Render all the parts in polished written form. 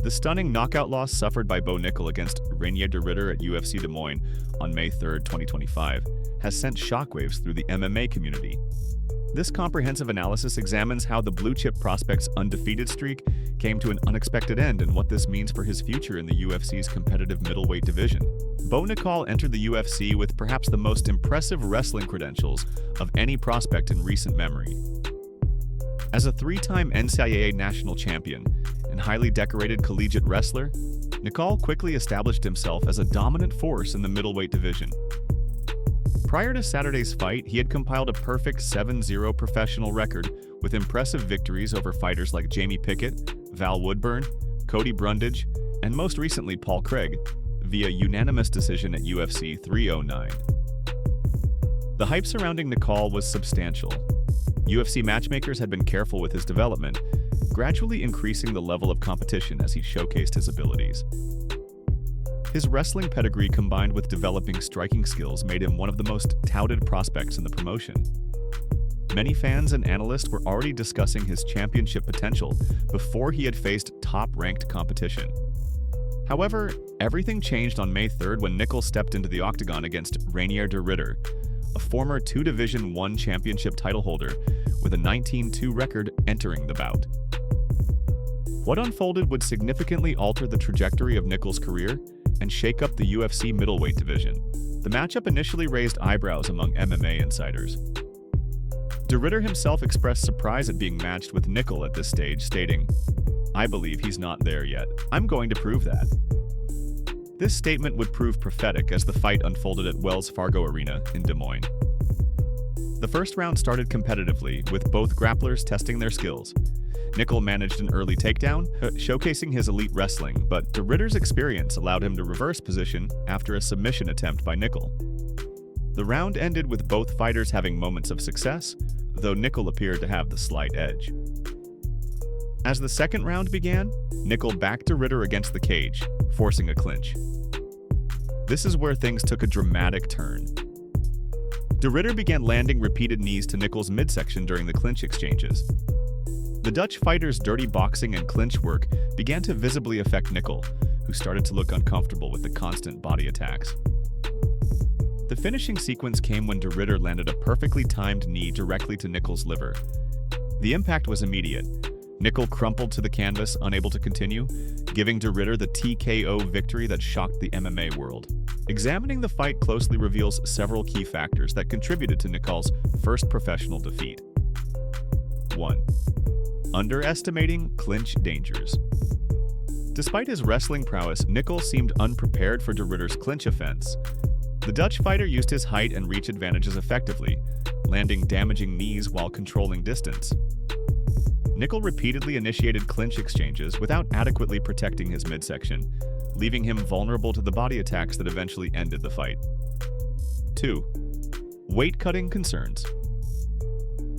The stunning knockout loss suffered by Nickal against Reinier de Ridder at UFC Des Moines on May 3, 2025, has sent shockwaves through the MMA community. This comprehensive analysis examines how the blue-chip prospect's undefeated streak came to an unexpected end and what this means for his future in the UFC's competitive middleweight division. Nickal entered the UFC with perhaps the most impressive wrestling credentials of any prospect in recent memory. As a three-time NCAA national champion and highly decorated collegiate wrestler, Nickal quickly established himself as a dominant force in the middleweight division. Prior to Saturday's fight, he had compiled a perfect 7-0 professional record with impressive victories over fighters like Jamie Pickett, Val Woodburn, Cody Brundage, and most recently Paul Craig, via unanimous decision at UFC 309. The hype surrounding Nickal was substantial. UFC matchmakers had been careful with his development, gradually increasing the level of competition as he showcased his abilities. His wrestling pedigree combined with developing striking skills made him one of the most touted prospects in the promotion. Many fans and analysts were already discussing his championship potential before he had faced top-ranked competition. However, everything changed on May 3rd when Nickal stepped into the octagon against Reinier de Ridder, a former Division I championship title holder with a 19-2 record entering the bout. What unfolded would significantly alter the trajectory of Nickal's career and shake up the UFC middleweight division. The matchup initially raised eyebrows among MMA insiders. De Ridder himself expressed surprise at being matched with Nickal at this stage, stating, "I believe he's not there yet. I'm going to prove that." This statement would prove prophetic as the fight unfolded at Wells Fargo Arena in Des Moines. The first round started competitively, with both grapplers testing their skills. Nickal managed an early takedown, showcasing his elite wrestling, but De Ridder's experience allowed him to reverse position after a submission attempt by Nickal. The round ended with both fighters having moments of success, though Nickal appeared to have the slight edge. As the second round began, Nickal backed De Ridder against the cage, forcing a clinch. This is where things took a dramatic turn. De Ridder began landing repeated knees to Nickal's midsection during the clinch exchanges. The Dutch fighter's dirty boxing and clinch work began to visibly affect Nickal, who started to look uncomfortable with the constant body attacks. The finishing sequence came when De Ridder landed a perfectly timed knee directly to Nickal's liver. The impact was immediate. Nickal crumpled to the canvas, unable to continue, giving De Ridder the TKO victory that shocked the MMA world. Examining the fight closely reveals several key factors that contributed to Nickal's first professional defeat. 1. Underestimating clinch dangers. Despite his wrestling prowess, Nickal seemed unprepared for De Ridder's clinch offense. The Dutch fighter used his height and reach advantages effectively, landing damaging knees while controlling distance. Nickal repeatedly initiated clinch exchanges without adequately protecting his midsection, leaving him vulnerable to the body attacks that eventually ended the fight. 2. Weight-cutting concerns.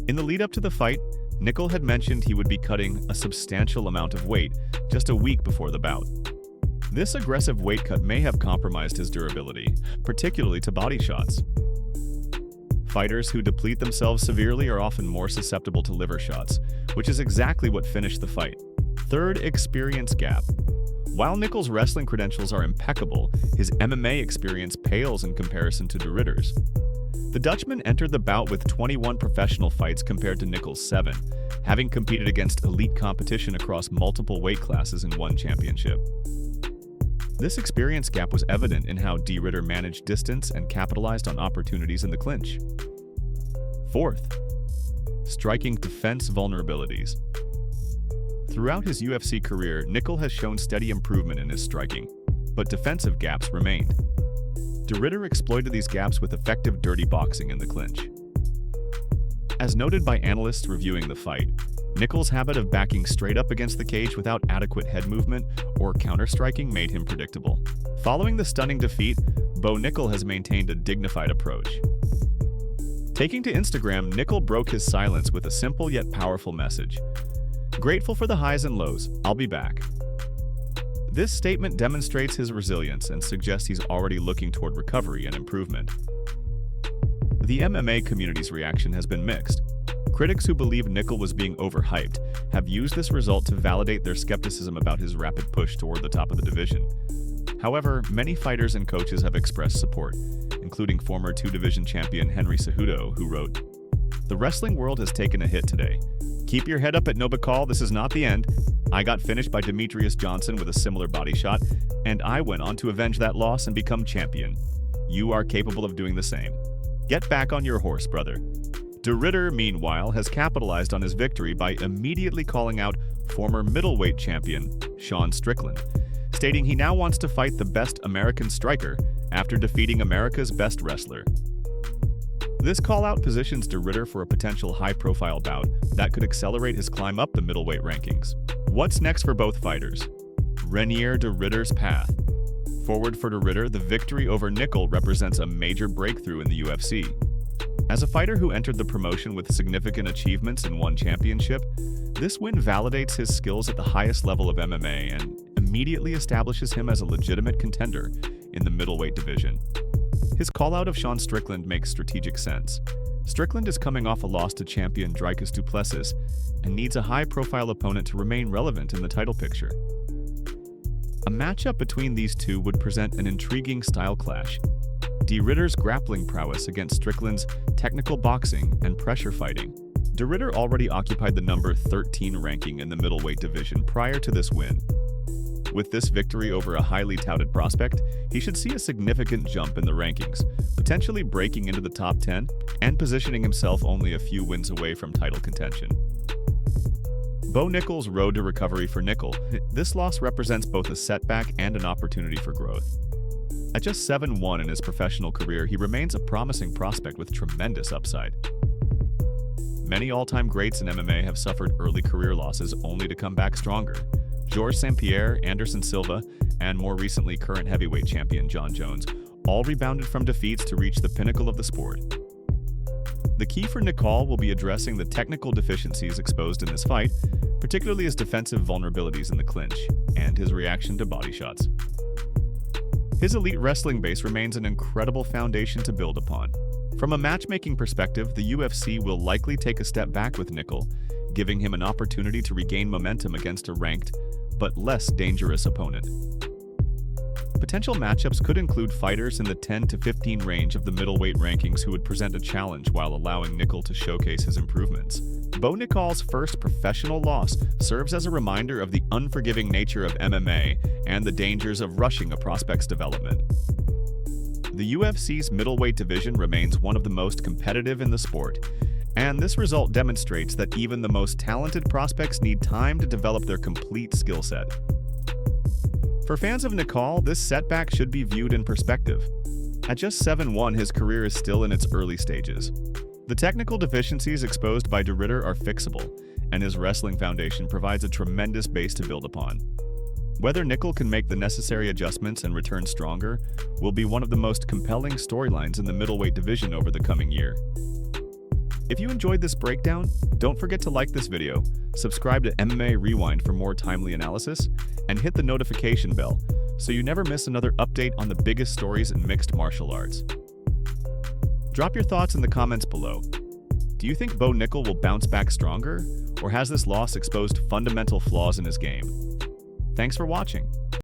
In the lead-up to the fight, Nickal had mentioned he would be cutting a substantial amount of weight just a week before the bout. This aggressive weight cut may have compromised his durability, particularly to body shots. Fighters who deplete themselves severely are often more susceptible to liver shots, which is exactly what finished the fight. 3rd, experience gap. While Nickal's wrestling credentials are impeccable, his MMA experience pales in comparison to De Ridder's. The Dutchman entered the bout with 21 professional fights compared to Nickal's 7, having competed against elite competition across multiple weight classes in one championship. This experience gap was evident in how De Ridder managed distance and capitalized on opportunities in the clinch. 4th, striking defense vulnerabilities. Throughout his UFC career, Nickal has shown steady improvement in his striking, but defensive gaps remained. De Ridder exploited these gaps with effective dirty boxing in the clinch. As noted by analysts reviewing the fight, Nickal's habit of backing straight up against the cage without adequate head movement or counter-striking made him predictable. Following the stunning defeat, Nickal has maintained a dignified approach. Taking to Instagram, Nickal broke his silence with a simple yet powerful message. "Grateful for the highs and lows, I'll be back." This statement demonstrates his resilience and suggests he's already looking toward recovery and improvement. The MMA community's reaction has been mixed. Critics who believe Nickal was being overhyped have used this result to validate their skepticism about his rapid push toward the top of the division. However, many fighters and coaches have expressed support, including former two-division champion Henry Cejudo, who wrote, "The wrestling world has taken a hit today. Keep your head up at Nickal, this is not the end. I got finished by Demetrius Johnson with a similar body shot, and I went on to avenge that loss and become champion. You are capable of doing the same. Get back on your horse, brother." De Ridder, meanwhile, has capitalized on his victory by immediately calling out former middleweight champion Sean Strickland, stating he now wants to fight the best American striker after defeating America's best wrestler. This call-out positions De Ridder for a potential high-profile bout that could accelerate his climb up the middleweight rankings. What's next for both fighters? Reinier de Ridder's path. Forward for De Ridder, the victory over Nickal represents a major breakthrough in the UFC. As a fighter who entered the promotion with significant achievements and won championship, this win validates his skills at the highest level of MMA and immediately establishes him as a legitimate contender in the middleweight division. His call-out of Sean Strickland makes strategic sense. Strickland is coming off a loss to champion Dricus du Plessis and needs a high-profile opponent to remain relevant in the title picture. A matchup between these two would present an intriguing style clash. De Ridder's grappling prowess against Strickland's technical boxing and pressure fighting. De Ridder already occupied the number 13 ranking in the middleweight division prior to this win. With this victory over a highly touted prospect, he should see a significant jump in the rankings, potentially breaking into the top 10 and positioning himself only a few wins away from title contention. Bo Nickal's road to recovery for Nickal. This loss represents both a setback and an opportunity for growth. At just 7-1 in his professional career, he remains a promising prospect with tremendous upside. Many all-time greats in MMA have suffered early career losses only to come back stronger. Georges St-Pierre, Anderson Silva, and more recently current heavyweight champion Jon Jones all rebounded from defeats to reach the pinnacle of the sport. The key for Nickal will be addressing the technical deficiencies exposed in this fight, particularly his defensive vulnerabilities in the clinch and his reaction to body shots. His elite wrestling base remains an incredible foundation to build upon. From a matchmaking perspective, the UFC will likely take a step back with Nickal, giving him an opportunity to regain momentum against a ranked, but less dangerous opponent. Potential matchups could include fighters in the 10 to 15 range of the middleweight rankings who would present a challenge while allowing Nickal to showcase his improvements. Bo Nickal's first professional loss serves as a reminder of the unforgiving nature of MMA and the dangers of rushing a prospect's development. The UFC's middleweight division remains one of the most competitive in the sport, and this result demonstrates that even the most talented prospects need time to develop their complete skill set. For fans of Nickal, this setback should be viewed in perspective. At just 7-1, his career is still in its early stages. The technical deficiencies exposed by De Ridder are fixable, and his wrestling foundation provides a tremendous base to build upon. Whether Nickal can make the necessary adjustments and return stronger will be one of the most compelling storylines in the middleweight division over the coming year. If you enjoyed this breakdown, don't forget to like this video, subscribe to MMA Rewind for more timely analysis, and hit the notification bell so you never miss another update on the biggest stories in mixed martial arts. Drop your thoughts in the comments below. Do you think Bo Nickal will bounce back stronger, or has this loss exposed fundamental flaws in his game? Thanks for watching.